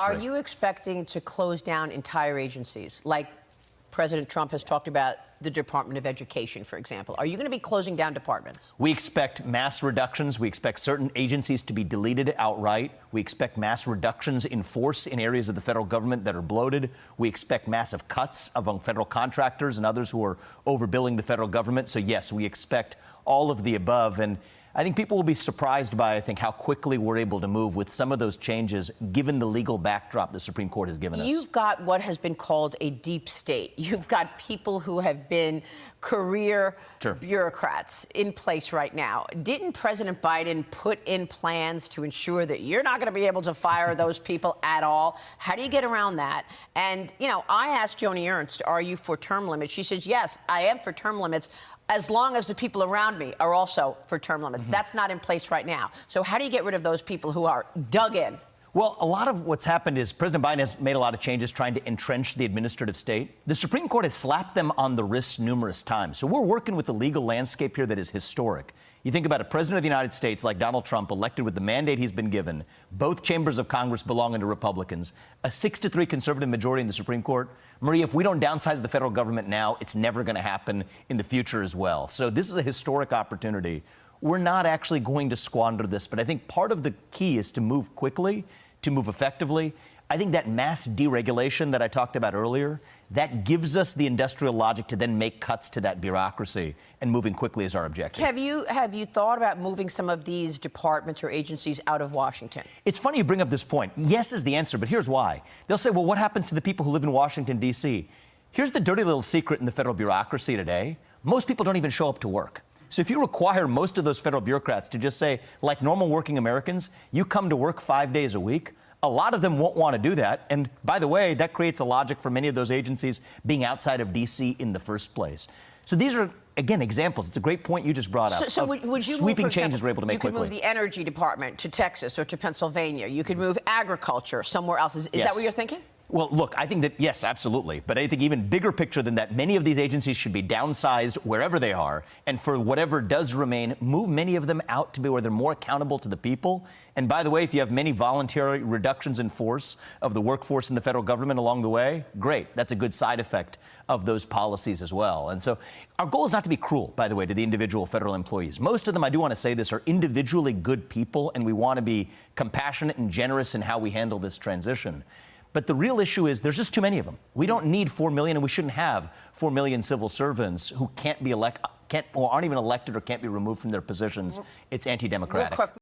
Are you expecting to close down entire agencies, like President Trump has talked about the Department of Education, for example? Are you going to be closing down departments? We expect mass reductions. We expect certain agencies to be deleted outright. We expect mass reductions in force in areas of the federal government that are bloated. We expect massive cuts among federal contractors and others who are overbilling the federal government. So, yes, we expect all of the above. And I think people will be surprised by, how quickly we're able to move with some of those changes, given the legal backdrop the Supreme Court has given us. You've got what has been called a deep state. You've got people who have been career bureaucrats in place right now. Didn't President Biden put in plans to ensure that you're not going to be able to fire those people at all? How do you get around that? And, I asked Joni Ernst, are you for term limits? She says, yes, I am for term limits, as long as the people around me are also for term limits. That's not in place right now. So how do you get rid of those people who are dug in? Well, a lot of what's happened is President Biden has made a lot of changes trying to entrench the administrative state. The Supreme Court has slapped them on the wrist numerous times. So we're working with a legal landscape here that is historic. You think about a president of the United States like Donald Trump, elected with the mandate he's been given, both chambers of Congress belonging to Republicans, a 6-3 conservative majority in the Supreme Court. Maria, if we don't downsize the federal government now, it's never going to happen in the future as well. So this is a historic opportunity. We're not actually going to squander this, but I think part of the key is to move quickly, to move effectively. I think that mass deregulation that I talked about earlier, that gives us the industrial logic to then make cuts to that bureaucracy, and moving quickly is our objective. Have you thought about moving some of these departments or agencies out of Washington? It's funny you bring up this point. Yes is the answer, but here's why. They'll say, well, what happens to the people who live in Washington, D.C.? Here's the dirty little secret in the federal bureaucracy today. Most people don't even show up to work. So if you require most of those federal bureaucrats to just say, like normal working Americans, you come to work 5 days a week, a lot of them won't want to do that. And by the way, that creates a logic for many of those agencies being outside of D.C. in the first place. So these are, again, examples. It's a great point you just brought up. So would you sweeping move, changes we're able to make quickly. You could move the Energy Department to Texas or to Pennsylvania. You could move agriculture somewhere else. Is that what you're thinking? Well, look, I think that, yes, absolutely. But I think even bigger picture than that, many of these agencies should be downsized wherever they are. And for whatever does remain, move many of them out to be where they're more accountable to the people. And by the way, if you have many voluntary reductions in force of the workforce in the federal government along the way, great. That's a good side effect of those policies as well. And so our goal is not to be cruel, by the way, to the individual federal employees. Most of them, I do want to say this, are individually good people, and we want to be compassionate and generous in how we handle this transition. But the real issue is there's just too many of them. We don't need 4 million, and we shouldn't have 4 million civil servants who can't be or aren't even elected or can't be removed from their positions. It's anti-democratic.